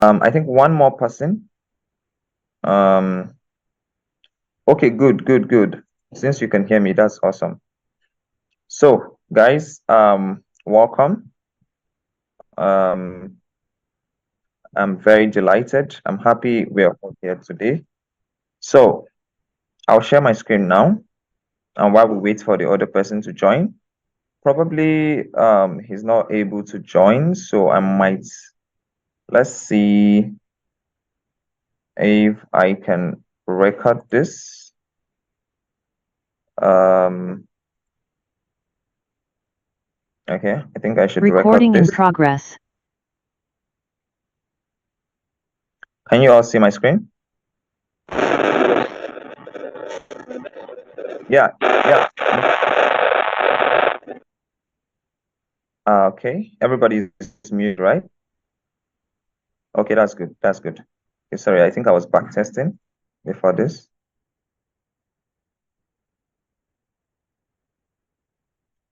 I think one more person. Okay, good. Since you can hear me, that's awesome. So, guys, welcome. I'm very delighted. I'm happy we're all here today. So, I'll share my screen now, and while we wait for the other person to join, probably he's not able to join, so I might, let's see if I can record this. Okay, I think I should Recording record in this. progress. Can you all see my screen? Yeah. Okay, everybody is mute, right? Okay, that's good. Okay, sorry, I think I was back testing before this.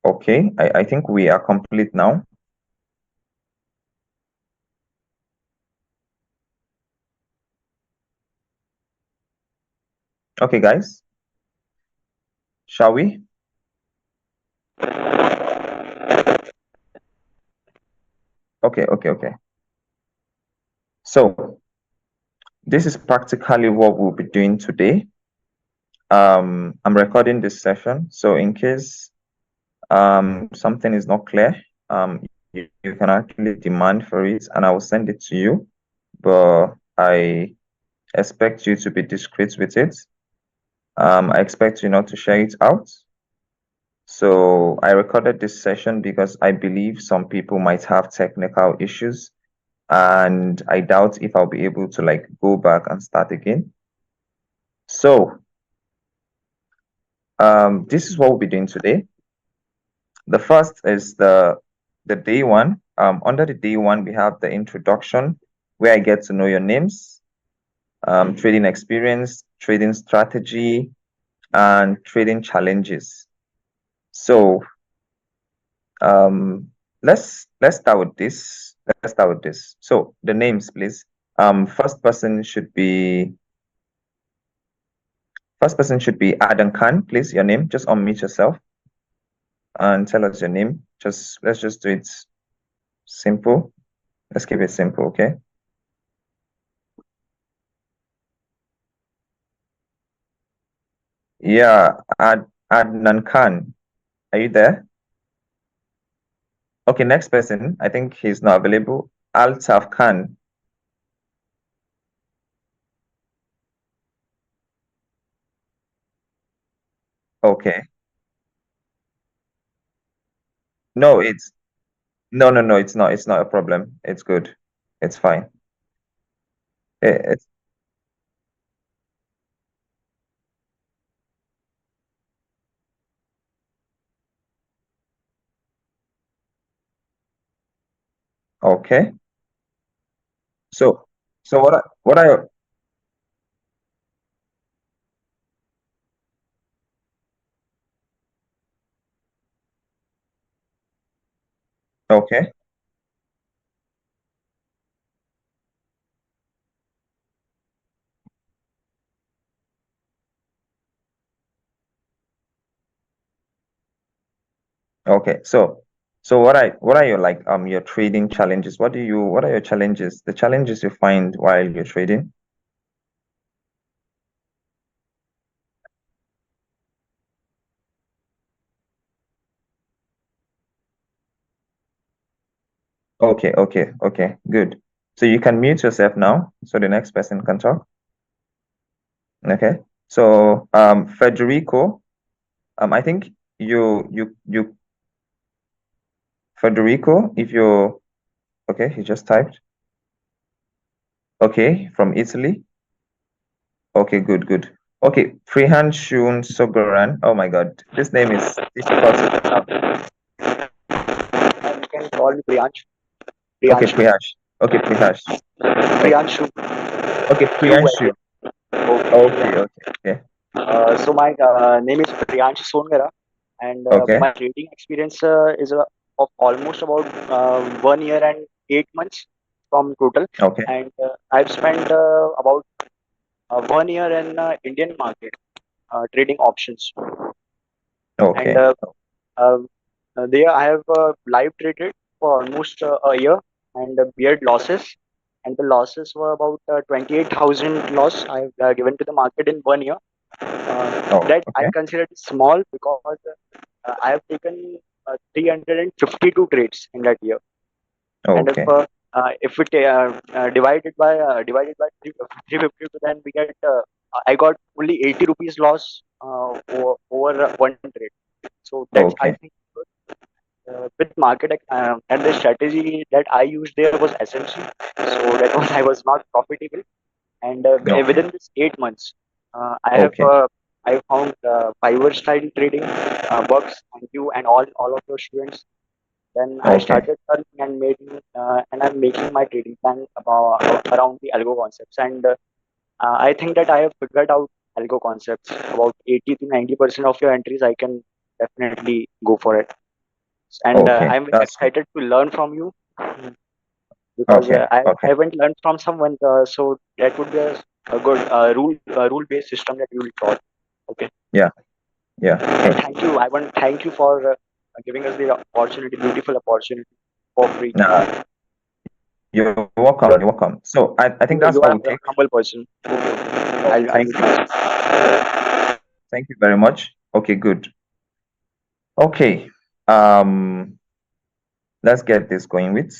Okay, I think we are complete now. Okay, guys, shall we? Okay. So this is practically what we'll be doing today. I'm recording this session, so in case something is not clear, you can actually demand for it and I will send it to you, but I expect you to be discreet with it. I expect you not to share it out. So I recorded this session because I believe some people might have technical issues and I doubt if I'll be able to like go back and start again. So this is what we'll be doing today. The first is the day one. Under the day one, we have the introduction where I get to know your names, trading experience, trading strategy, and trading challenges. So let's start with this. So the names, please. First person should be Adam Khan, please. Your name. Just unmute yourself and tell us your name. Let's just do it simple. Let's keep it simple, okay? Yeah, Adnan Khan. Are you there? Okay, next person. I think he's not available. Altaf Khan. Okay. No, it's not. It's not a problem. It's good. It's fine. It's okay. So what are okay. Okay. So what are your like your trading challenges? What are your challenges? The challenges you find while you're trading? Okay. Good. So you can mute yourself now so the next person can talk. Okay. So Federico, I think you Federico, if you're okay, he just typed. Okay, from Italy. Okay, good. Okay, Prihanshun Sogoran. Oh my God, this name is difficult to pronounce. You can call me Priyansh. Okay, Priyanshu. Prihash. Okay, Prihash. Priyanshu. Okay, Priyanshu. Okay. So my name is Priyanshu Songara, and Okay. my trading experience is of almost about 1 year and 8 months. from total, Okay. and I've spent about 1 year in Indian market trading options, and Okay. uh, there I have live traded for almost a year and beared losses, and the losses were about 28,000 loss I've given to the market in 1 year. Oh, That I okay. consider small because I have taken 352 trades in that year, and Okay. if we divided by 352, then we get I got only 80 rupees loss over one trade. So that's I Okay. think with market and the strategy that I used there was SMC. So that was I was not profitable, and Okay. within this 8 months, Okay. I found Fiverr style trading works, and you and all of your students. Then I Okay. started learning and and I'm making my trading plan about around the algo concepts, and I think that I have figured out algo concepts. About 80 to 90% of your entries, I can definitely go for it, and Okay. I'm That's good. excited to learn from you because Okay. I Okay. haven't learned from someone. So that would be a good rule based system that you will taught. Okay, Yeah. Yeah. and Good. thank you. I want to thank you for giving us the opportunity, beautiful opportunity for free. Nah, you're You welcome. are You're welcome. So I think that's you all are we a take. humble person. Okay, okay. Oh, I'll thank you. listen. Thank you very much. Okay, good. Okay. Um, let's get this going with.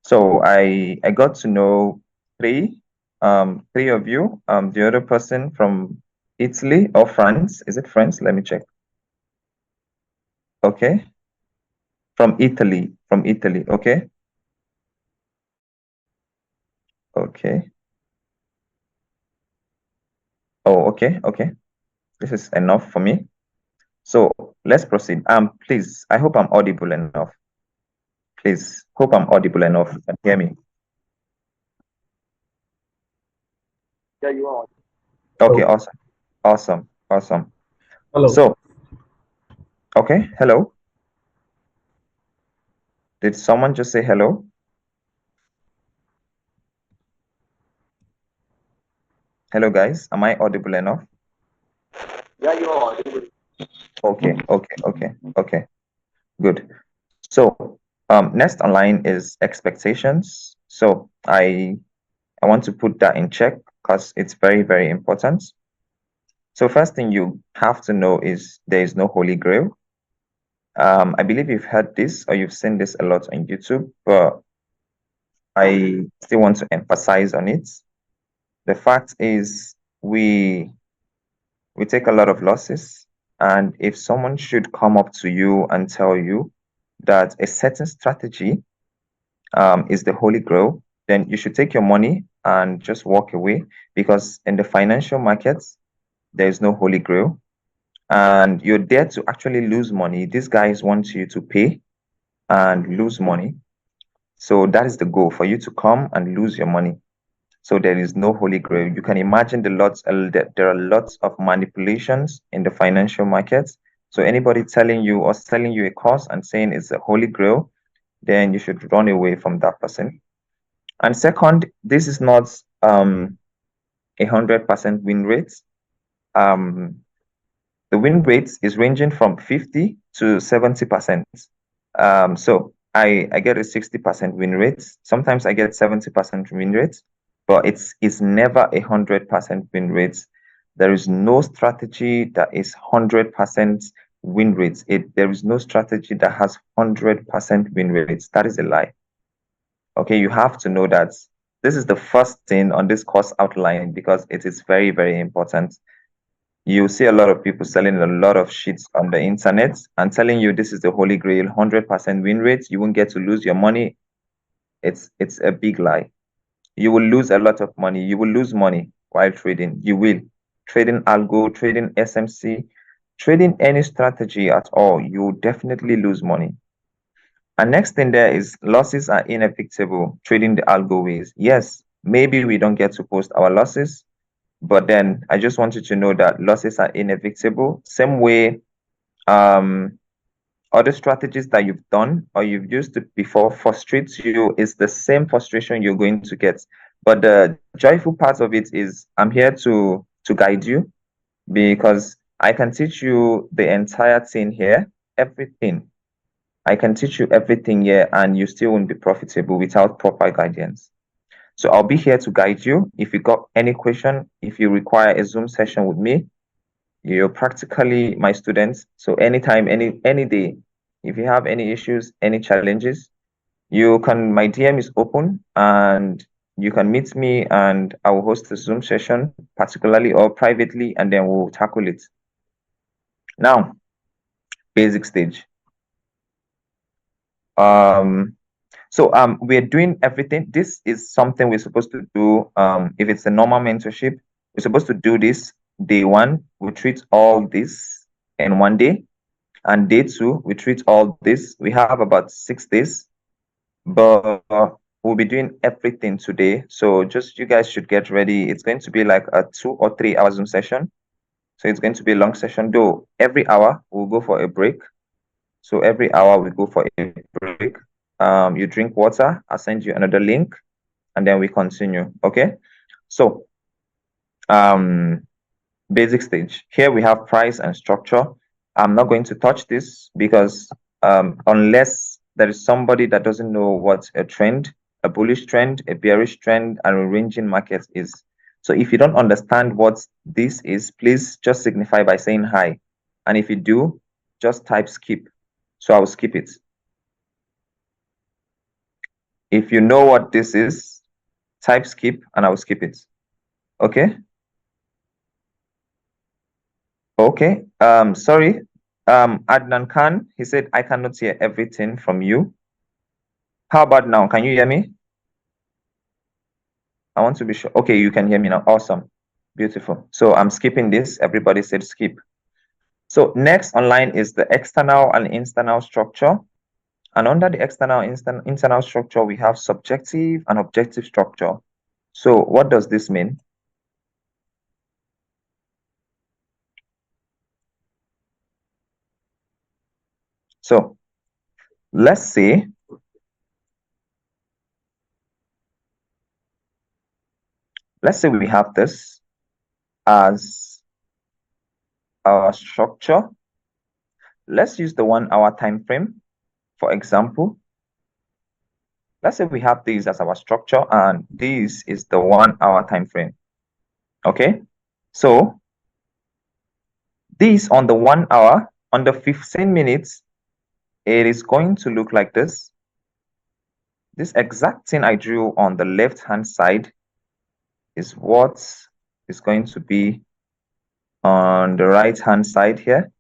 So I got to know three of you. The other person from Italy or France. Is it France? Let me check. Okay. From Italy. From Italy. Okay. Okay. Oh, okay. Okay. This is enough for me. So let's proceed. Please, I hope I'm audible enough. Please, hope I'm audible enough. You can hear me. Yeah, you are. Okay, Hello. awesome. Awesome. Awesome. Hello. So, okay, hello. Did someone just say hello? Hello, guys. Am I audible enough? Yeah, you are. Okay, okay, okay, okay. Good. So, next online is expectations. So I want to put that in check because it's very, very important. So first thing you have to know is there is no holy grail. I believe you've heard this or you've seen this a lot on YouTube, but I still want to emphasize on it. The fact is we take a lot of losses, and if someone should come up to you and tell you that a certain strategy is the holy grail, then you should take your money and just walk away, because in the financial markets there is no holy grail, and you're there to actually lose money. These guys want you to pay and lose money. So that is the goal, for you to come and lose your money. So there is no holy grail. You can imagine there are lots of manipulations in the financial markets. So anybody telling you or selling you a course and saying it's a holy grail, then you should run away from that person. And second, this is not 100% win rate. Um, the win rate is ranging from 50 to 70%. So I get a 60% win rate. Sometimes I get 70% win rate, but it's never 100% win rate. There is no strategy that is 100% win rate. There is no strategy that has 100% win rates. That is a lie. Okay, you have to know that. This is the first thing on this course outline because it is very, very important. You see a lot of people selling a lot of shit on the internet and telling you this is the holy grail, 100% win rate. You won't get to lose your money. It's a big lie. You will lose a lot of money. You will lose money while trading. You will. Trading algo, trading SMC, trading any strategy at all, you will definitely lose money. And next thing there is losses are inevitable trading the algo ways. Yes, maybe we don't get to post our losses, but then I just want you to know that losses are inevitable. Same way, um, other strategies that you've done or you've used it before frustrates you, is the same frustration you're going to get. But the joyful part of it is I'm here to guide you, because I can teach you the entire thing here, everything. I can teach you everything here, and you still won't be profitable without proper guidance. So I'll be here to guide you. If you got any question, if you require a Zoom session with me, you're practically my students. So anytime, any day, if you have any issues, any challenges, you can, my DM is open, and you can meet me, and I will host a Zoom session, particularly or privately, and then we'll tackle it. Now, basic stage. We're doing everything. This is something we're supposed to do. If it's a normal mentorship, we're supposed to do this day one. We treat all this in one day, and day two, we treat all this. We have about 6 days, but we'll be doing everything today. So just you guys should get ready. It's going to be like a 2 or 3 hour Zoom session. So it's going to be a long session, though. Every hour we'll go for a break. So every hour we go for a break. You drink water. I'll send you another link, and then we continue. Okay. So basic stage. Here we have price and structure. I'm not going to touch this because unless there is somebody that doesn't know what a trend, a bullish trend, a bearish trend, and a ranging market is. So if you don't understand what this is, please just signify by saying hi. And if you do, just type skip. So I will skip it. If you know what this is, type skip and I will skip it. Okay. Okay. Sorry. Adnan Khan, he said, I cannot hear everything from you. How about now? Can you hear me? I want to be sure. Okay, you can hear me now. Awesome. Beautiful. So I'm skipping this. Everybody said skip. So next online is the external and internal structure. And under the external internal structure, we have subjective and objective structure. So what does this mean? So let's say we have this as our structure. Let's use the 1 hour time frame. For example, let's say we have this as our structure, and this is the 1 hour time frame. Okay, so this on the 1 hour, on the 15 minutes, it is going to look like this. This exact thing I drew on the left hand side is what is going to be on the right hand side here.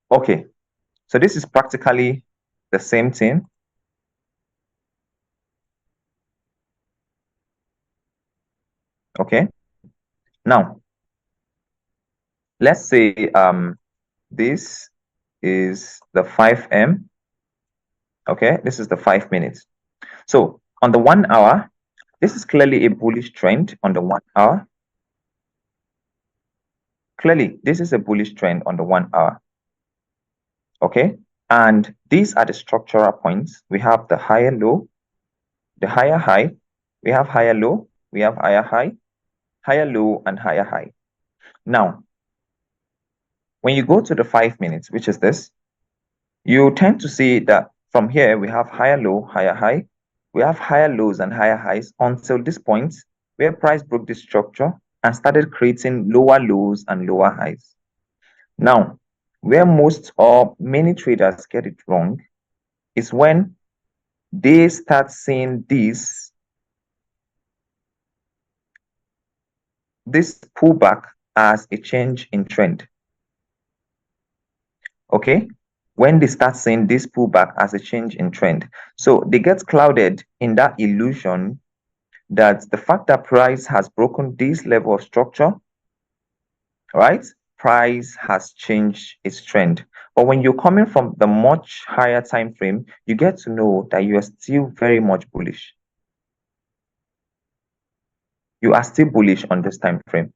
Okay, so this is practically the same thing. Okay, now let's say this is the 5M. Okay, this is the 5 minutes. So on the 1 hour, this is clearly a bullish trend on the 1 hour. Clearly, this is a bullish trend on the 1 hour. Okay, and these are the structural points. We have the higher low, the higher high, we have higher low, we have higher low, and higher high. Now, when you go to the 5 minutes, which is this, you tend to see that from here we have higher low, higher high, we have higher lows and higher highs until this point where price broke this structure and started creating lower lows and lower highs. Now, where most or many traders get it wrong is when they start seeing this pullback as a change in trend. Okay, when they start seeing this pullback as a change in trend, so they get clouded in that illusion that the fact that price has broken this level of structure, right, price has changed its trend. But when you're coming from the much higher time frame, you get to know that you are still very much bullish. You are still bullish on this time frame.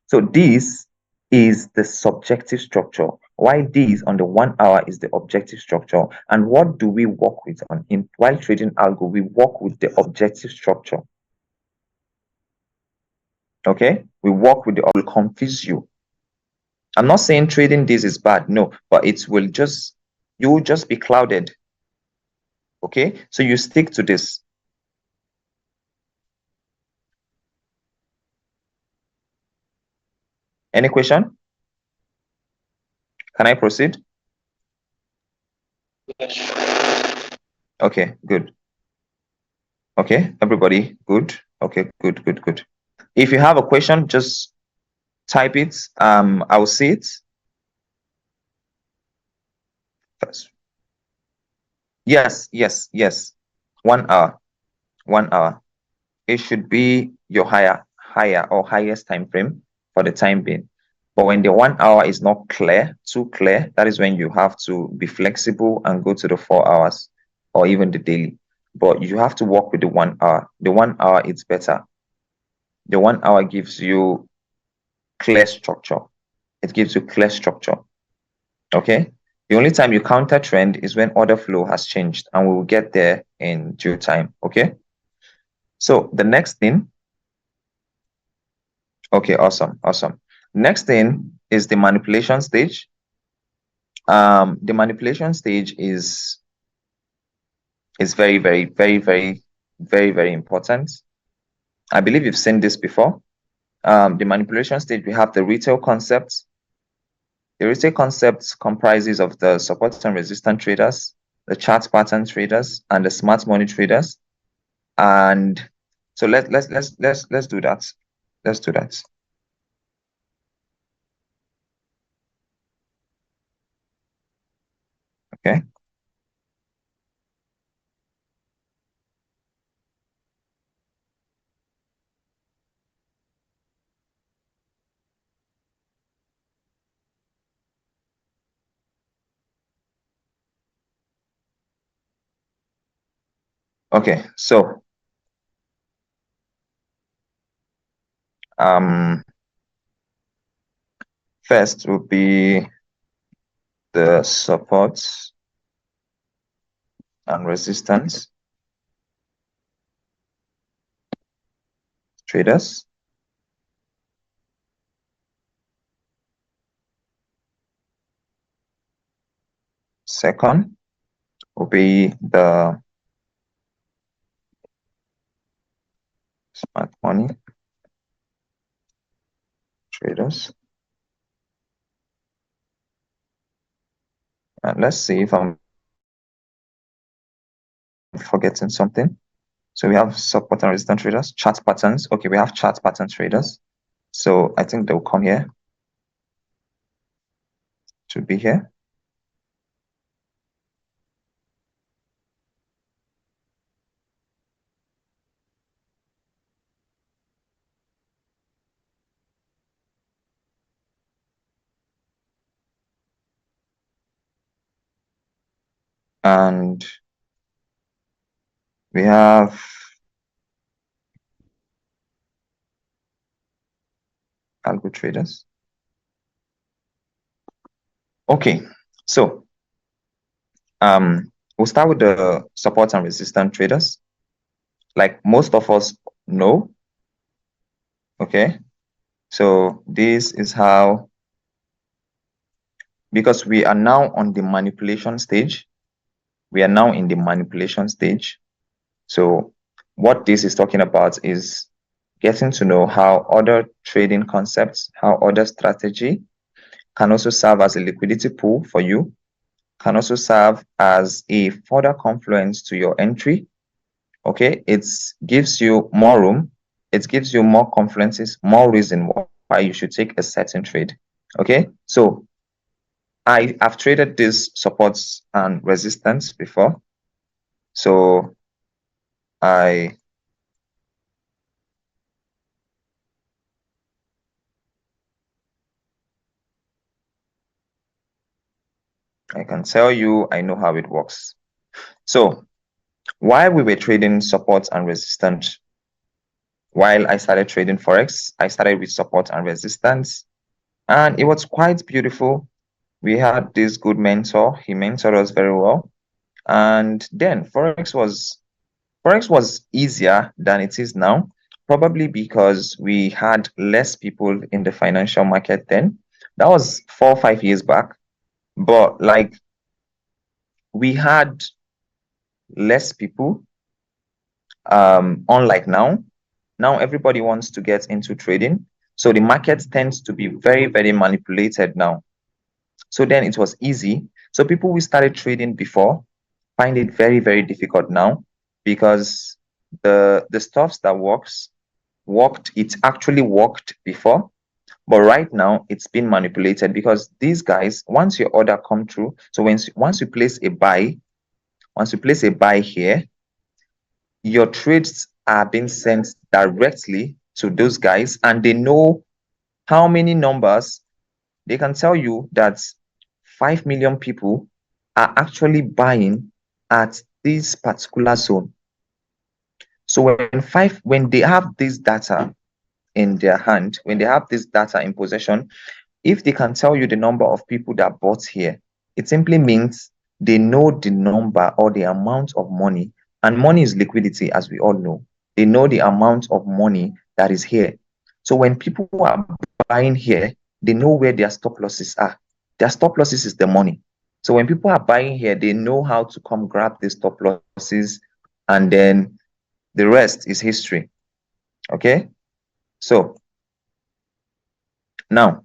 So this is the subjective structure, while this on the 1 hour is the objective structure. And what do we work with while trading algo? We work with the objective structure. Okay, we work with will confuse you. I'm not saying trading this is bad, no, but you will just be clouded. Okay, so you stick to this. Any question? Can I proceed? Okay, good. Okay, everybody, good. Okay, good. If you have a question, just type it. I'll see it first. Yes. 1 hour. 1 hour. It should be your higher or highest time frame for the time being. But when the 1 hour is not too clear, that is when you have to be flexible and go to the 4 hours or even the daily. But you have to work with the 1 hour. The 1 hour is better. The 1 hour gives you clear structure. It gives you clear structure. Okay. The only time you counter trend is when order flow has changed, and we will get there in due time. Okay. So the next thing. Okay, awesome. Next thing is the manipulation stage. The manipulation stage is very important. I believe you've seen this before. The manipulation stage, we have the retail concept. The retail concept comprises of the support and resistance traders, the chart pattern traders, and the smart money traders. And so let's do that. Let's do that. Okay. Okay, so first will be the support and resistance traders. Second will be the smart money traders. And let's see if I'm forgetting something. So we have support and resistance traders, chart patterns. Okay, we have chart pattern traders. So I think they'll come here. Should be here. And we have algo traders. Okay, so we'll start with the support and resistance traders. Like most of us know. Okay, so this is how, because we are now on the manipulation stage. We are now in the manipulation stage. So what this is talking about is getting to know how other trading concepts, how other strategy can also serve as a liquidity pool for you, can also serve as a further confluence to your entry. Okay, it gives you more room, it gives you more confluences, more reason why you should take a certain trade. Okay, so I've traded these supports and resistance before. So I I can tell you, I know how it works. So while we were trading support and resistance, while I started trading Forex, I started with support and resistance, and it was quite beautiful. We had this good mentor. He mentored us very well. And then Forex was easier than it is now, probably because we had less people in the financial market then. That was 4 or 5 years back. But like we had less people, unlike now. Now everybody wants to get into trading. So the market tends to be very, very manipulated now. So then it was easy. So people who started trading before find it very, very difficult now because the stuffs that worked, it actually worked before. But right now it's been manipulated because these guys, once your order come through, so once you place a buy, here, your trades are being sent directly to those guys, and they know how many numbers. They can tell you that 5 million people are actually buying at this particular zone. So when they have this data in their hand, when they have this data in possession, if they can tell you the number of people that bought here, it simply means they know the number or the amount of money, and money is liquidity, as we all know. They know the amount of money that is here. So when people are buying here, they know where their stop losses are. Their stop losses is the money. So when people are buying here, they know how to come grab the stop losses, and then the rest is history. Okay? So now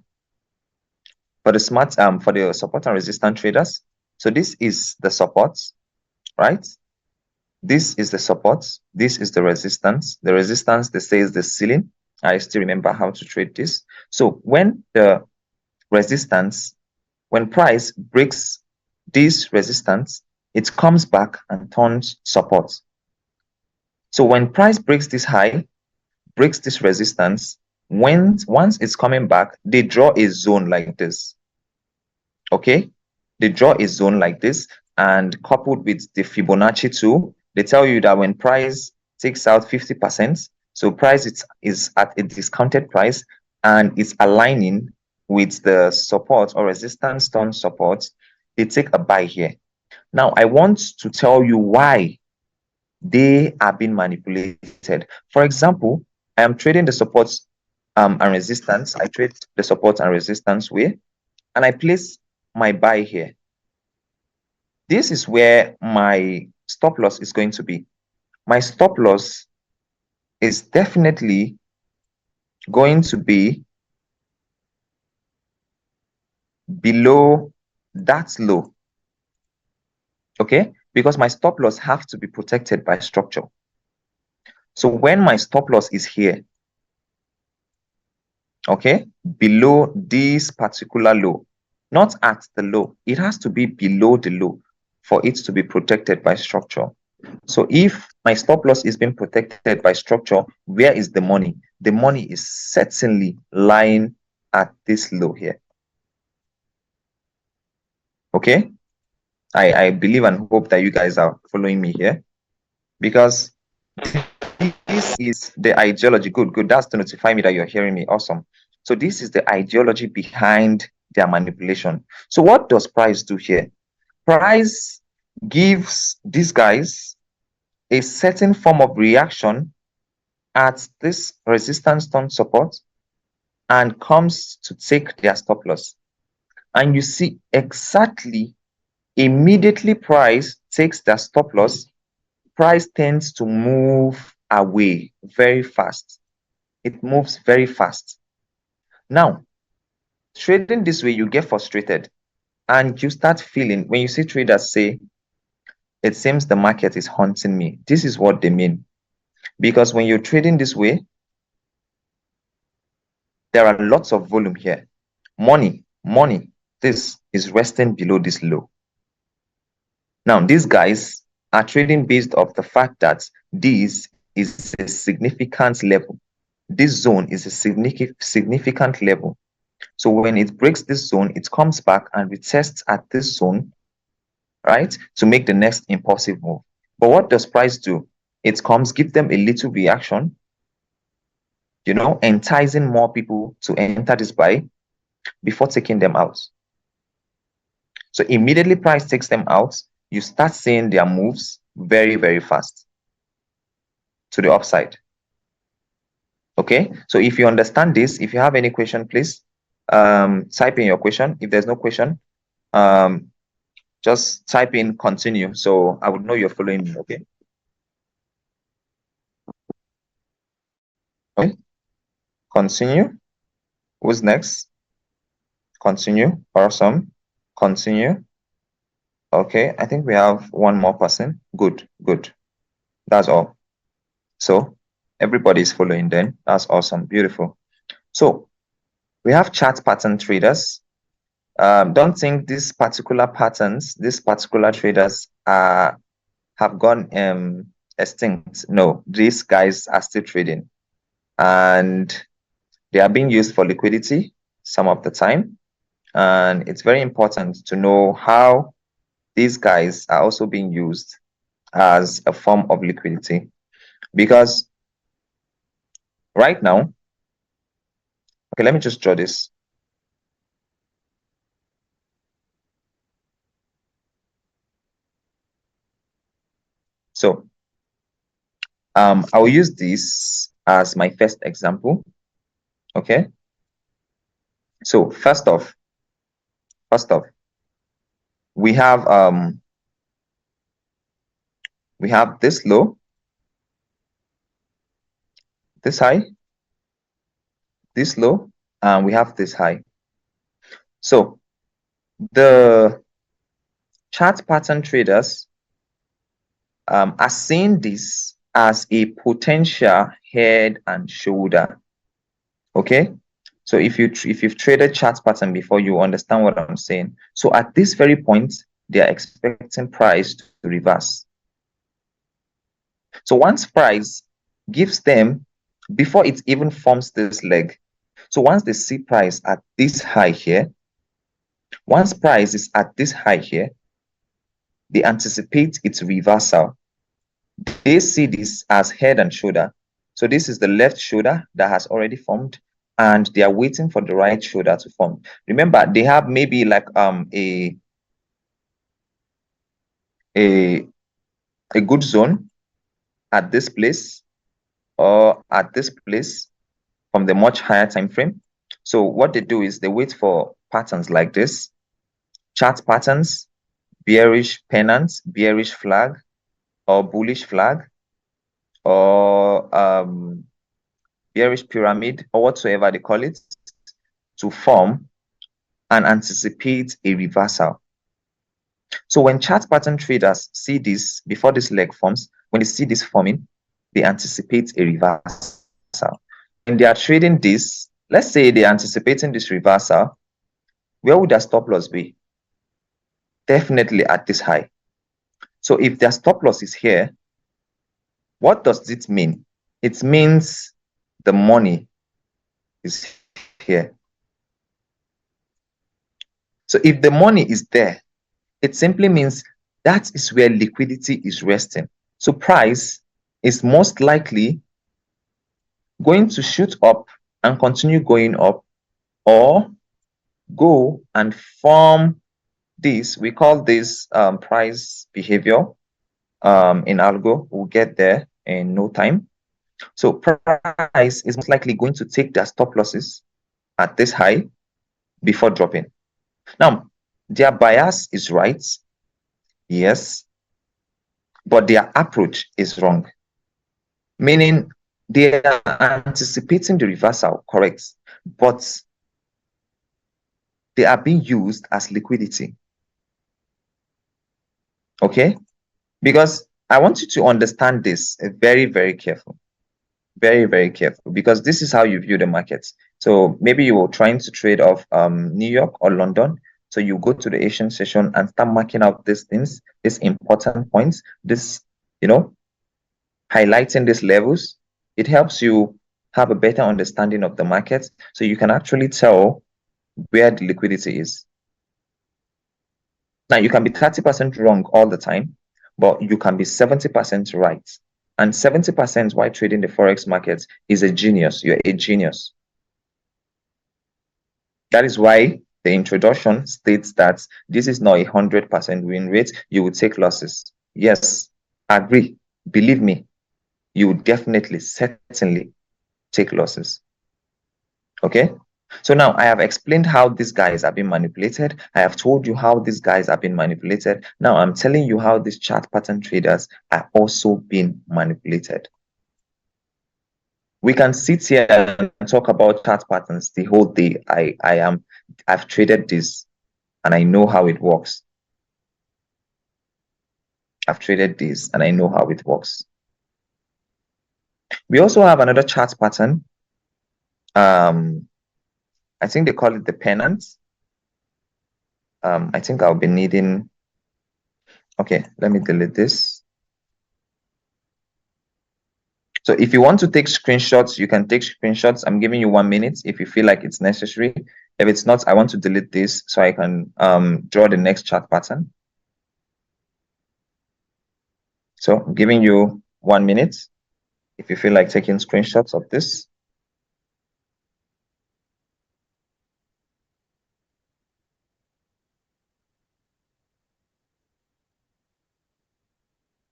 for the support and resistance traders, so this is the support, right? This is the support, this is the resistance. The resistance, they say, is the ceiling. I still remember how to trade this. So when the resistance, when price breaks this resistance, it comes back and turns support. So when price breaks this high, breaks this resistance, once it's coming back, they draw a zone like this. Okay, they draw a zone like this, and coupled with the Fibonacci tool, they tell you that when price takes out 50%, so price is at a discounted price and it's aligning with the support or resistance turn support, they take a buy here. Now I want to tell you why they are being manipulated. For example, I am trading the supports and resistance. I trade the support and resistance way, and I place my buy here. This is where my stop loss is going to be. My stop loss is definitely going to be below that low. Okay, because my stop loss have to be protected by structure. So when my stop loss is here, okay, below this particular low, not at the low, it has to be below the low for it to be protected by structure. So if my stop loss is being protected by structure, where is the money? The money is certainly lying at this low here. Okay, I believe and hope that you guys are following me here, because this is the ideology. Good. That's to notify me that you're hearing me. Awesome. So this is the ideology behind their manipulation. So what does price do here? Price gives these guys a certain form of reaction at this resistance turn support and comes to take their stop loss. And you see exactly immediately price takes their stop loss, price tends to move away very fast. It moves very fast. Now, trading this way, you get frustrated and you start feeling, when you see traders say, it seems the market is haunting me. This is what they mean. Because when you're trading this way, there are lots of volume here. Money, this is resting below this low. Now, these guys are trading based off the fact that this is a significant level. This zone is a significant level. So when it breaks this zone, it comes back and retests at this zone. right? To make the next impulsive move. But what does price do? It comes, give them a little reaction, enticing more people to enter this buy before taking them out. So immediately price takes them out, you start seeing their moves very, very fast to the upside. Okay, so if you understand this, if you have any question, please type in your question. If there's no question, just type in continue, so I would know you're following me. Okay. Okay. Continue. Who's next? Continue. Awesome. Continue. Okay, I think we have one more person. Good, good. That's all. So everybody's following then. That's awesome. Beautiful. So we have chart pattern traders. Don't think these particular patterns, these particular traders have gone extinct. No, these guys are still trading, and they are being used for liquidity some of the time. And it's very important to know how these guys are also being used as a form of liquidity, because right now, okay, let me just draw this. So I will use this as my first example. Okay, so first off, we have this low, this high, this low, and we have this high. So the chart pattern traders are seeing this as a potential head and shoulder. Okay, so if you've traded chart pattern before, you understand what I'm saying. So at this very point, they are expecting price to reverse. So once price gives them, before it even forms this leg, so once they see price at this high here, once price is at this high here, they anticipate its reversal. They see this as head and shoulder. So this is the left shoulder that has already formed, and they are waiting for the right shoulder to form. Remember, they have maybe like a good zone at this place or at this place from the much higher time frame. So what they do is they wait for patterns like this, chart patterns, bearish pennant, bearish flag, or bullish flag, or bearish pyramid, or whatsoever they call it, to form and anticipate a reversal. So when chart pattern traders see this before this leg forms, when they see this forming, they anticipate a reversal. When they are trading this, let's say they're anticipating this reversal, where would their stop loss be? Definitely at this high. So if their stop loss is here, what does it mean? It means the money is here. So if the money is there, it simply means that is where liquidity is resting. So price is most likely going to shoot up and continue going up, or go and form this. We call this price behavior in algo. We'll get there in no time. So price is most likely going to take their stop losses at this high before dropping. Now, their bias is right, yes, but their approach is wrong. Meaning they are anticipating the reversal, correct, but they are being used as liquidity. Okay, because I want you to understand this very, very careful. Very, very careful, because this is how you view the markets. So maybe you were trying to trade off New York or London. So you go to the Asian session and start marking out these things, these important points, this, highlighting these levels. It helps you have a better understanding of the market, so you can actually tell where the liquidity is. Now, you can be 30% wrong all the time, but you can be 70% right. And 70% while trading the Forex market is a genius. You're a genius. That is why the introduction states that this is not a 100% win rate. You will take losses. Yes, agree. Believe me, you will definitely, certainly take losses. Okay? So now I have explained how these guys are being manipulated. I have told you how these guys are being manipulated. Now I'm telling you how these chart pattern traders are also being manipulated. We can sit here and talk about chart patterns the whole day. I've traded this and I know how it works. I've traded this and I know how it works. We also have another chart pattern. I think they call it the pennant. I think I'll be needing. Okay, let me delete this. So if you want to take screenshots, you can take screenshots. I'm giving you 1 minute if you feel like it's necessary. If it's not, I want to delete this so I can draw the next chart pattern. So I'm giving you 1 minute if you feel like taking screenshots of this.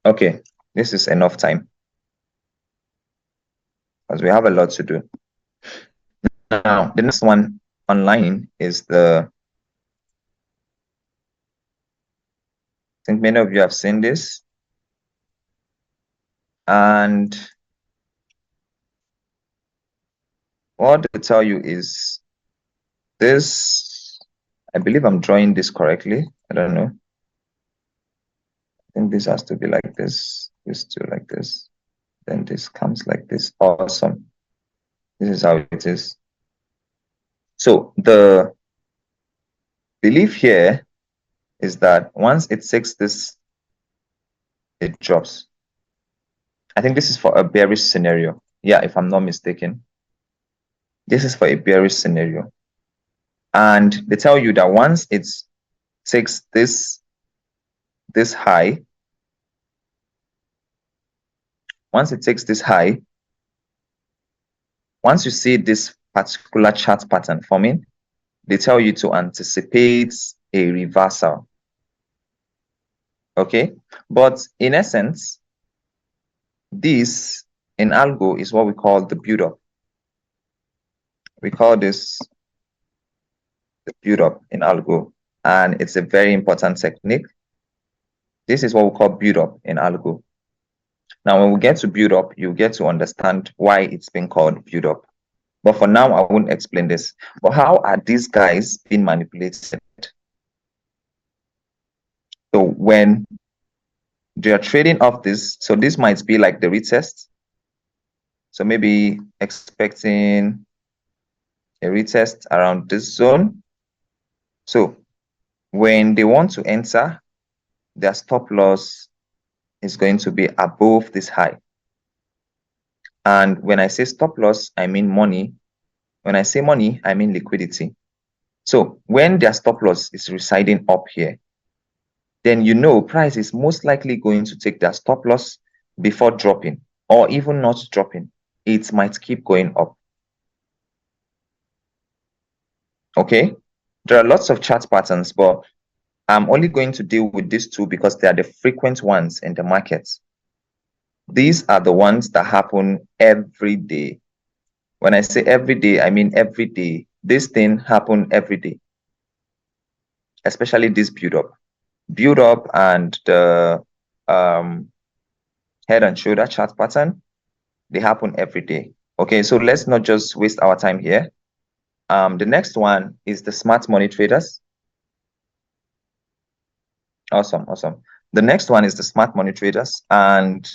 Okay, this is enough time because we have a lot to do. Now, the next one online is I think many of you have seen this. And what they tell you is this, I believe I'm drawing this correctly. I don't know. I think this has to be like this too like this. Then this comes like this. Awesome. This is how it is. So the belief here is that once it takes this, it drops. I think this is for a bearish scenario. Yeah, if I'm not mistaken. This is for a bearish scenario. And they tell you that once it takes this high, once it takes this high, once you see this particular chart pattern forming, they tell you to anticipate a reversal. Okay, but in essence, this in algo is what we call the build up. We call this the build up in algo, and it's a very important technique. This is what we call build up in algo. Now, when we get to build up, you get to understand why it's been called build up. But for now, I won't explain this. But how are these guys being manipulated? So when they are trading off this, so this might be like the retest. So maybe expecting a retest around this zone. So when they want to enter, their stop loss is going to be above this high. And when I say stop loss, I mean money. When I say money, I mean liquidity. So when their stop loss is residing up here, then you know price is most likely going to take their stop loss before dropping, or even not dropping. It might keep going up. Okay, there are lots of chart patterns, but I'm only going to deal with these two because they are the frequent ones in the market. These are the ones that happen every day. When I say every day, I mean every day. This thing happen every day, especially this build up. Build up and the head and shoulder chart pattern, they happen every day. Okay, so let's not just waste our time here. The next one is the smart money traders. Awesome. The next one is the smart money traders, and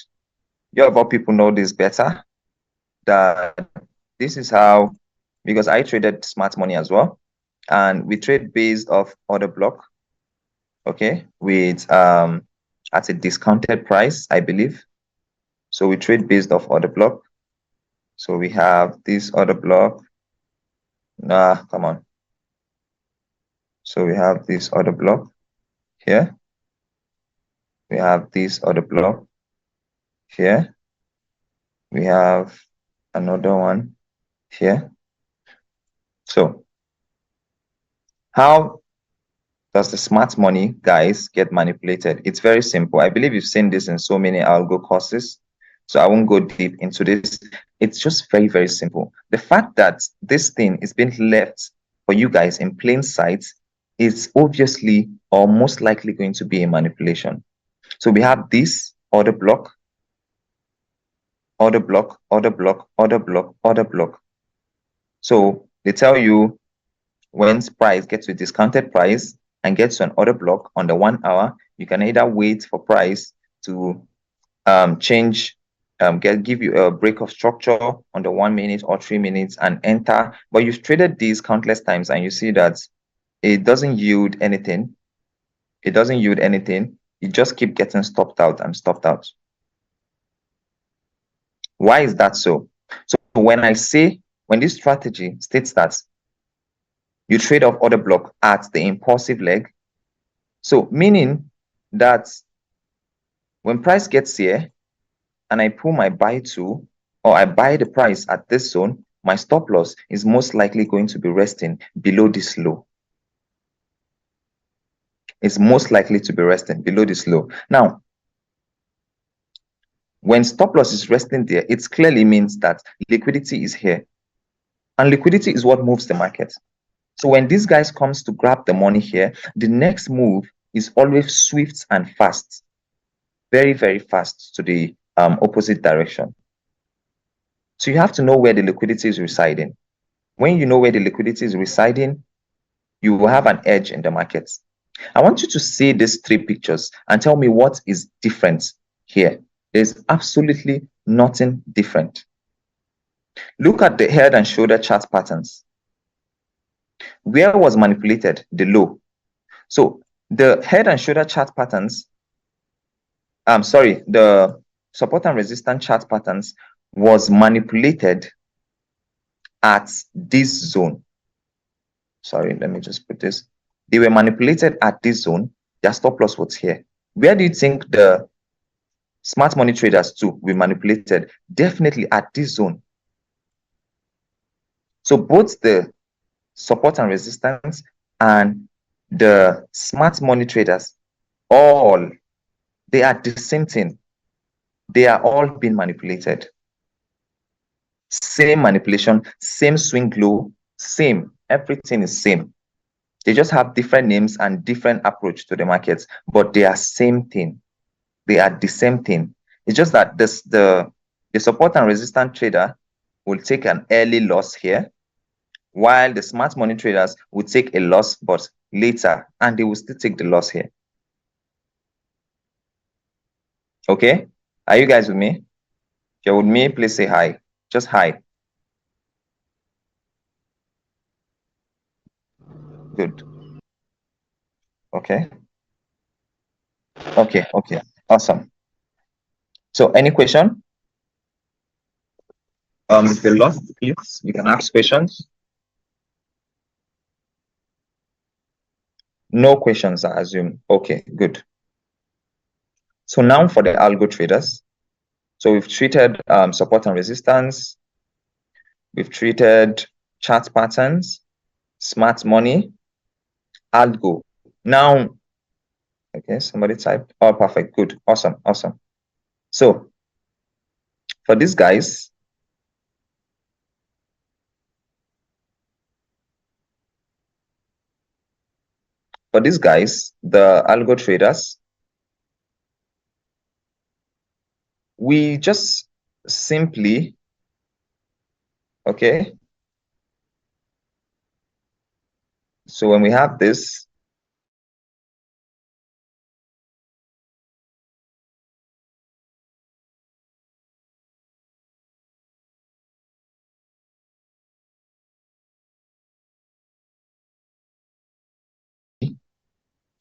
you of all people know this better. That this is how, because I traded smart money as well, and we trade based off order block. Okay, with at a discounted price, I believe. So we trade based off order block. So we have this order block. Come on. So we have this order block here. We have this other block here. We have another one here. So how does the smart money, guys, get manipulated? It's very simple. I believe you've seen this in so many algo courses, so I won't go deep into this. It's just very, very simple. The fact that this thing is being left for you guys in plain sight is obviously or most likely going to be a manipulation. So we have this order block, order block, order block, order block, order block. So they tell you when price gets to a discounted price and gets to an order block on the 1 hour, you can either wait for price to change, give you a break of structure on the 1 minute or 3 minutes and enter. But you've traded these countless times and you see that it doesn't yield anything. It doesn't yield anything. You just keep getting stopped out and stopped out. Why is that so? So when this strategy states that you trade off order block at the impulsive leg, so meaning that when price gets here and I pull my buy to, or I buy the price at this zone, my stop loss is most likely going to be resting below this low. It's most likely to be resting below this low. Now, when stop loss is resting there, it clearly means that liquidity is here. And liquidity is what moves the market. So when these guys comes to grab the money here, the next move is always swift and fast. Very, very fast to the opposite direction. So you have to know where the liquidity is residing. When you know where the liquidity is residing, you will have an edge in the markets. I want you to see these three pictures and tell me what is different here. There's absolutely nothing different. Look at the head and shoulder chart patterns. Where was manipulated? The low. So the head and shoulder chart patterns, the support and resistance chart patterns was manipulated at this zone. Sorry, let me just put this. They were manipulated at this zone. Their stop loss was here. Where do you think the smart money traders too were manipulated? Definitely at this zone. So both the support and resistance and the smart money traders, they are the same thing. They are all being manipulated. Same manipulation, same swing low, same. Everything is same. They just have different names and different approach to the markets, but they are same thing. They are the same thing. It's just that the support and resistance trader will take an early loss here, while the smart money traders will take a loss, but later, and they will still take the loss here. Okay? Are you guys with me? If you're with me, please say hi. Just hi. Good. Okay. Okay. Awesome. So any question? If you're lost, please, you can ask questions. No questions, I assume. Okay, good. So now for the algo traders. So we've treated support and resistance. We've treated chart patterns, smart money, algo. Now, okay, somebody typed. Oh, perfect. Good. Awesome. So for these guys, the algo traders, we just simply, okay. So when we have this,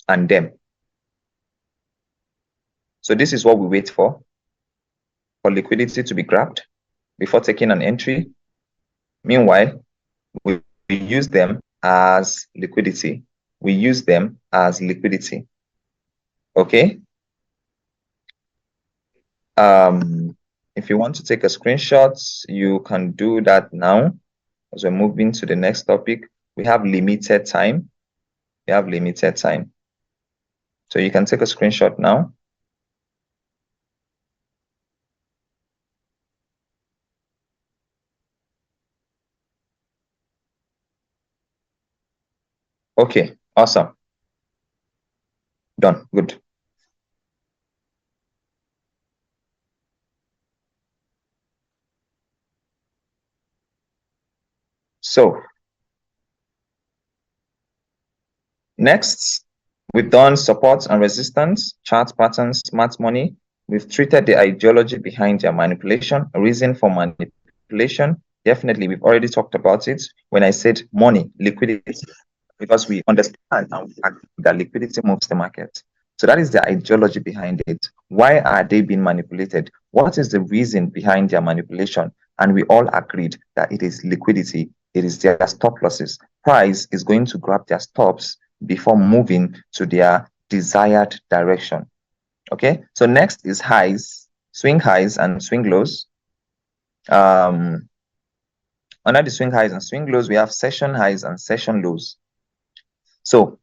and them. So this is what we wait for liquidity to be grabbed before taking an entry. Meanwhile, we use them as liquidity. Okay. If you want to take a screenshot, you can do that now. As we're moving to the next topic, we have limited time. We have limited time. So you can take a screenshot now. Okay, awesome. Done. Good. So next, we've done support and resistance, chart patterns, smart money. We've treated the ideology behind their manipulation, reason for manipulation. Definitely, we've already talked about it when I said money, liquidity, because we understand and that liquidity moves the market. So that is the ideology behind it. Why are they being manipulated? What is the reason behind their manipulation? And we all agreed that it is liquidity. It is their stop losses. Price is going to grab their stops before moving to their desired direction. Okay, so next is highs, swing highs and swing lows. Under the swing highs and swing lows, we have session highs and session lows. So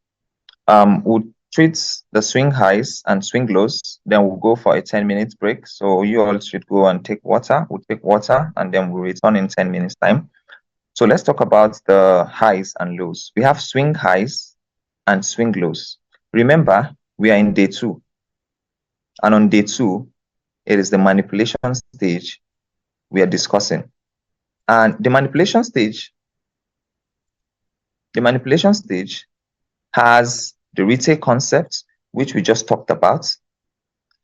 we'll treat the swing highs and swing lows, then we'll go for a 10-minute break. So you all should go and take water. We'll take water and then we'll return in 10 minutes time. So let's talk about the highs and lows. We have swing highs and swing lows. Remember, we are in day 2. And on day 2, it is the manipulation stage we are discussing. And the manipulation stage has the retail concept, which we just talked about.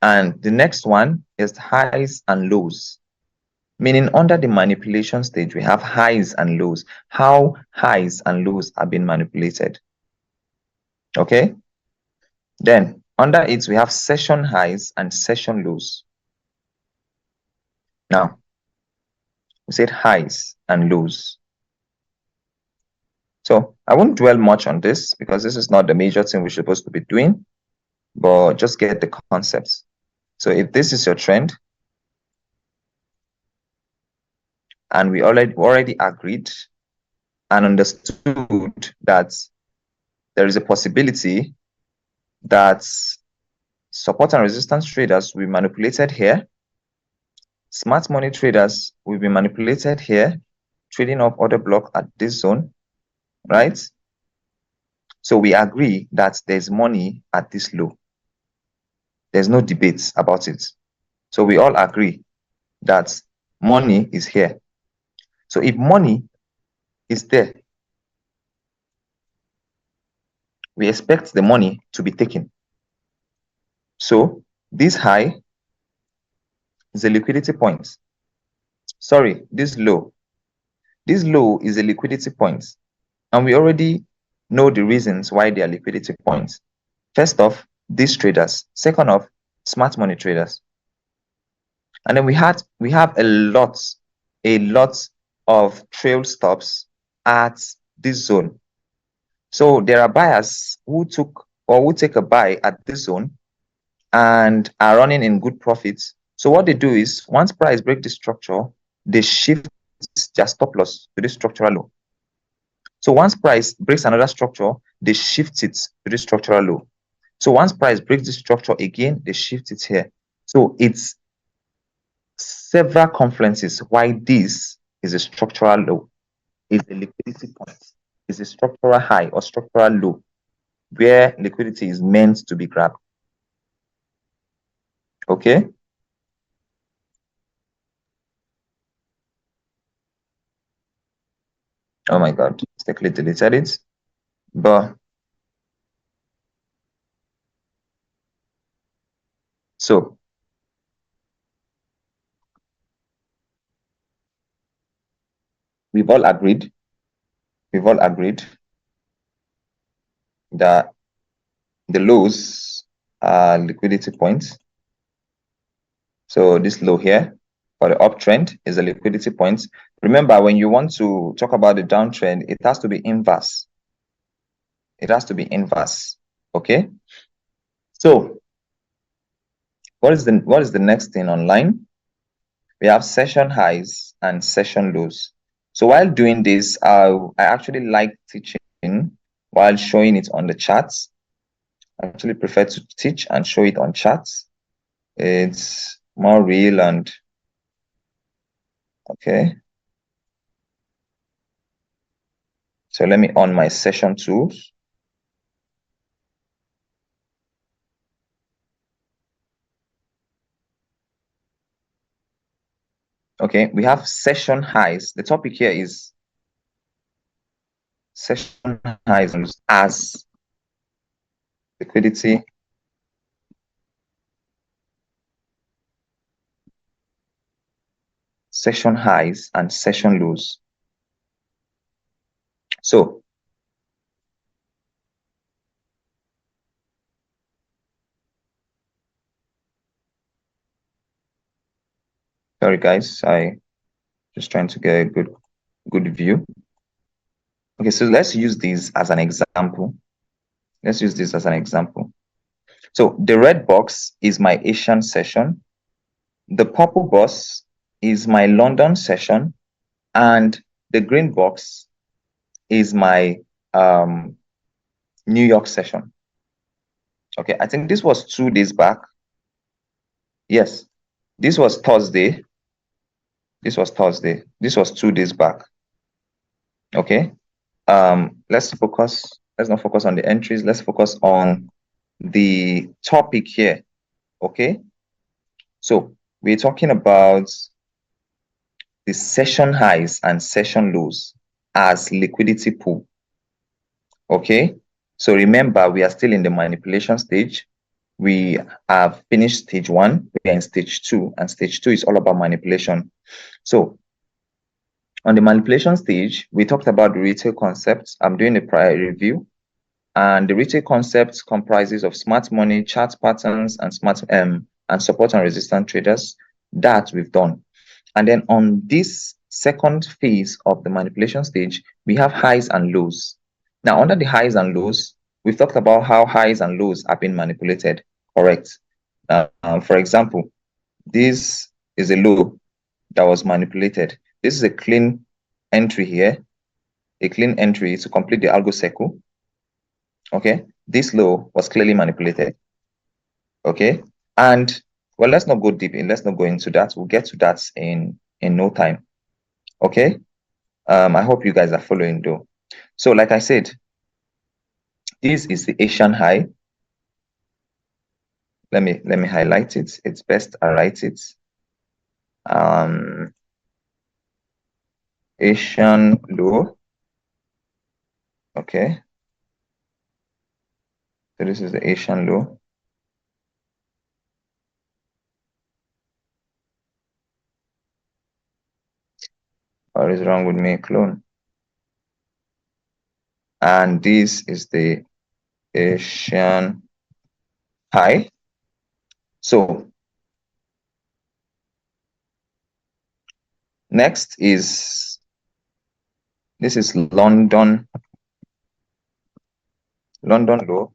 And the next one is highs and lows. Meaning under the manipulation stage, we have highs and lows. How highs and lows are being manipulated. Okay? Then under it, we have session highs and session lows. Now, we said highs and lows. So I won't dwell much on this because this is not the major thing we're supposed to be doing, but just get the concepts. So if this is your trend, and we already agreed and understood that there is a possibility that support and resistance traders will be manipulated here. Smart money traders will be manipulated here, trading up order block at this zone, right? So we agree that there's money at this low. There's no debate about it. So we all agree that money is here. So if money is there, we expect the money to be taken. So this high is a liquidity point. Sorry, this low. This low is a liquidity point. And we already know the reasons why they are liquidity points. First off, these traders. Second off, smart money traders. And then we have a lot of trail stops at this zone. So there are buyers who took or who take a buy at this zone and are running in good profits. So what they do is once price break the structure, they shift their stop loss to this structural low. So once price breaks another structure, they shift it to this structural low. So once price breaks the structure again, they shift it here. So it's several confluences why this is a structural low, is a liquidity point, is a structural high or structural low, where liquidity is meant to be grabbed. Okay. Oh my God, mistakenly deleted it. But so we've all agreed that the lows are liquidity points. So this low here for the uptrend is a liquidity point. Remember, when you want to talk about the downtrend, it has to be inverse. It has to be inverse. Okay. So What is the next thing online? We have session highs and session lows. So while doing this, I actually like teaching while showing it on the charts. I actually prefer to teach and show it on charts. It's more real and okay. So let me on my session tools. Okay, we have session highs. The topic here is session highs as liquidity session highs and session lows. So sorry guys, I just trying to get a good view. Okay, so let's use this as an example. Let's use this as an example. So the red box is my Asian session. The purple box is my London session, and the green box is my New York session. Okay, I think this was 2 days back. Yes, this was Thursday. This was Thursday. This was 2 days back. Okay. Let's not focus on the entries. Let's focus on the topic here. Okay. So we're talking about the session highs and session lows as liquidity pool. Okay. So remember, we are still in the manipulation stage. We have finished stage 1. We are in stage 2, and stage 2 is all about manipulation. So on the manipulation stage, we talked about the retail concepts. I'm doing a prior review. And the retail concept comprises of smart money, chart patterns, and and support and resistance traders. That we've done. And then on this second phase of the manipulation stage, we have highs and lows. Now, under the highs and lows, we've talked about how highs and lows have been manipulated. Correct. For example, this is a low that was manipulated. This is a clean entry here, a clean entry to complete the algo circle. Okay, this low was clearly manipulated. Okay, and well, let's not go deep in. Let's not go into that. We'll get to that in no time. Okay. I hope you guys are following though. So, like I said, this is the Asian high. Let me highlight it. It's best I write it. Asian low. Okay. So this is the Asian low. What is wrong with me, clone? And this is the Asian high. So next is this is London low.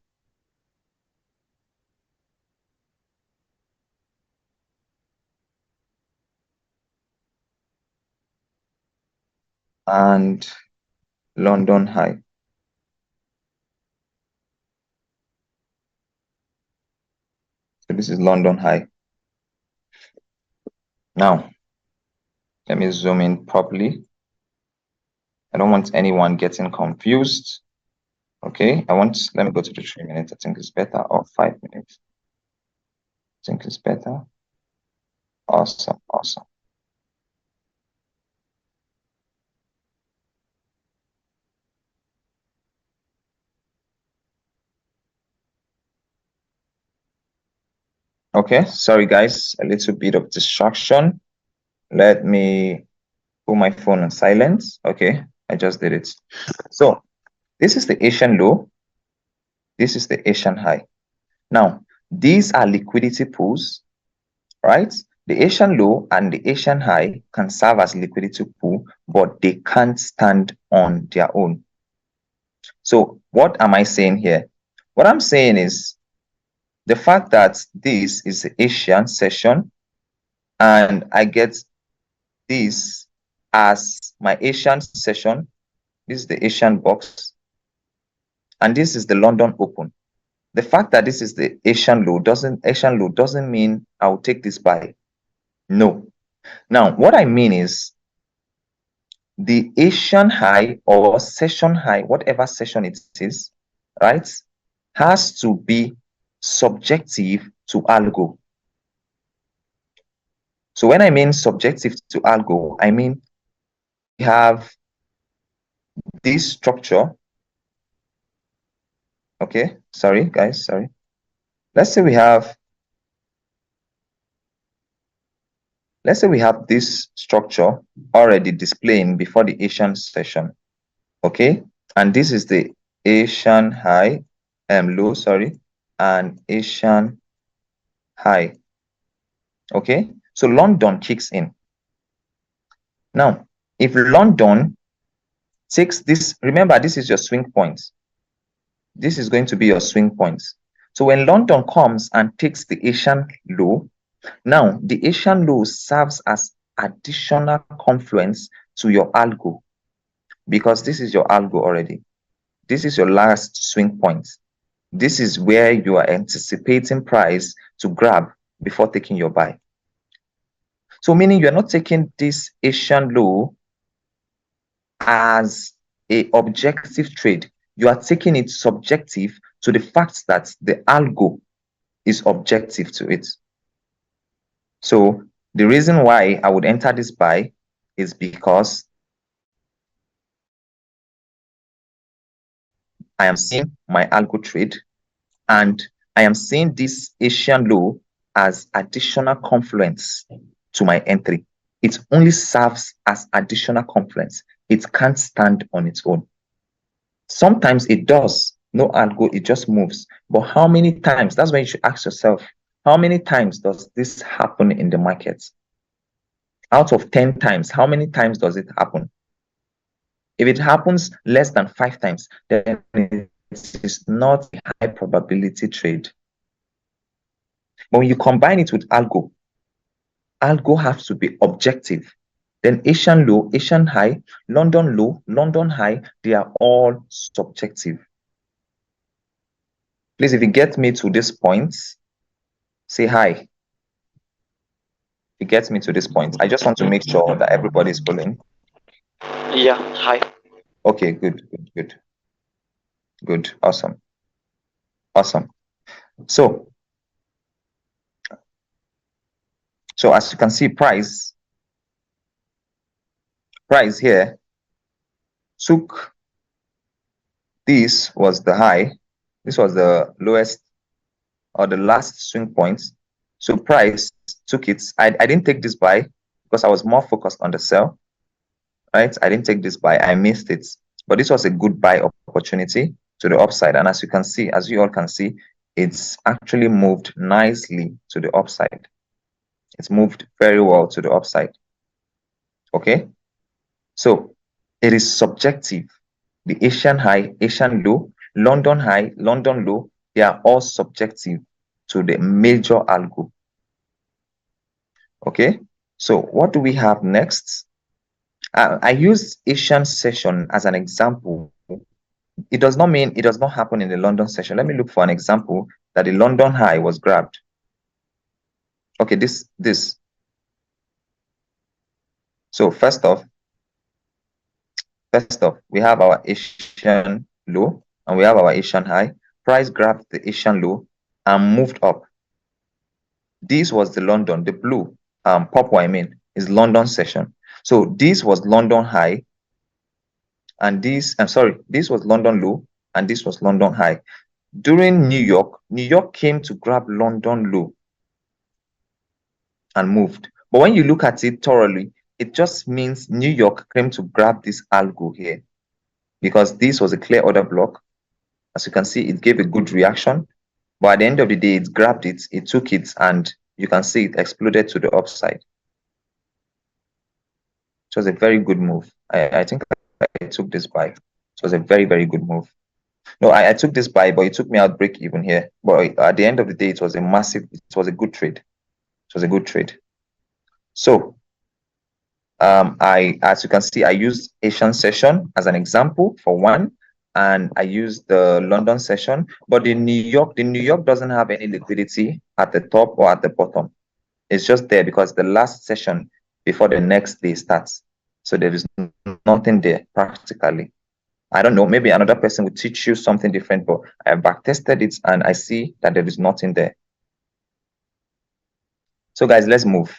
And London high. So this is London high. Now, let me zoom in properly. I don't want anyone getting confused. Okay, let me go to the 3 minutes. I think it's better, or 5 minutes. I think it's better. Awesome, awesome. Okay, sorry guys, a little bit of distraction. Let me put my phone on silent. Okay, I just did it. So this is the Asian low. This is the Asian high. Now, these are liquidity pools, right? The Asian low and the Asian high can serve as liquidity pool, but they can't stand on their own. So what am I saying here? What I'm saying is The fact that this is the Asian session and I get this as my Asian session, this is the Asian box, and this is the London Open. The fact that this is the Asian low doesn't mean I'll take this buy. No. Now, what I mean is the Asian high or session high, whatever session it is, right, has to be subjective to algo. So when I mean subjective to algo, I mean we have this structure. Okay, sorry guys, sorry. Let's say we have this structure already displaying before the Asian session. Okay, and this is the Asian high, low, sorry, and Asian high. Okay, so London kicks in. Now, if London takes this, remember this is your swing point. This is going to be your swing point. So when London comes and takes the Asian low, now the Asian low serves as additional confluence to your algo, because this is your algo already. This is your last swing point. This is where you are anticipating price to grab before taking your buy. So meaning you're not taking this Asian low as a objective trade. You are taking it subjective to the fact that the algo is objective to it. So the reason why I would enter this buy is because I am seeing my algo trade and I am seeing this Asian low as additional confluence to my entry. It only serves as additional confluence. It can't stand on its own. Sometimes it does. No algo, it just moves. But how many times? That's when you should ask yourself, how many times does this happen in the market? Out of 10 times, how many times does it happen? If it happens less than 5 times, then it is not a high probability trade. But when you combine it with algo has to be objective. Then Asian low, Asian high, London low, London high, they are all subjective. Please, if you get me to this point, say hi. If you get me to this point, I just want to make sure that everybody is following. Yeah, hi. Okay, good. Awesome. So as you can see, price here took, this was the high, this was the lowest or the last swing point. So price took it. I didn't take this buy because I was more focused on the sell, right? I didn't take this buy, I missed it. But this was a good buy opportunity to the upside. And as you can see, as you all can see, it's actually moved nicely to the upside. It's moved very well to the upside. Okay, so it is subjective. The Asian high, Asian low, London high, London low, they are all subjective to the major algo. Okay, so what do we have next? I used Asian session as an example. It does not mean it does not happen in the London session. Let me look for an example that the London high was grabbed. Okay, this. So first off, we have our Asian low and we have our Asian high. Price grabbed the Asian low and moved up. This was the London, the blue, purple, I mean, is London session. So this was London high, and this, this was London low, and this was London high. During New York came to grab London low and moved. But when you look at it thoroughly, it just means New York came to grab this algo here, because this was a clear order block. As you can see, it gave a good reaction, but at the end of the day, it grabbed it, it took it, and you can see it exploded to the upside. It was a very good move. I think I took this buy. It was a very, very good move. No, I took this buy, but it took me out break even here. But at the end of the day, it was a good trade. It was a good trade. So as you can see, I used Asian session as an example for one, and I used the London session, but the New York doesn't have any liquidity at the top or at the bottom. It's just there because the last session before the next day starts. So there is nothing there practically. I don't know, maybe another person will teach you something different, but I have back tested it and I see that there is nothing there. So guys, let's move.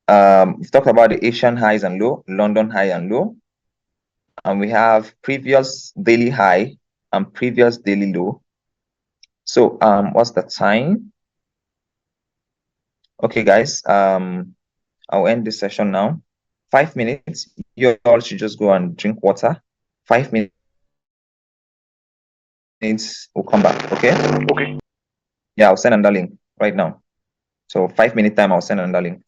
We've talked about the Asian highs and low, London high and low, and we have previous daily high and previous daily low. So what's the time? Okay, guys, I'll end this session now. 5 minutes. You all should just go and drink water. 5 minutes, we'll come back. Okay. Okay. Yeah, I'll send another link right now. So 5 minute time, I'll send another link.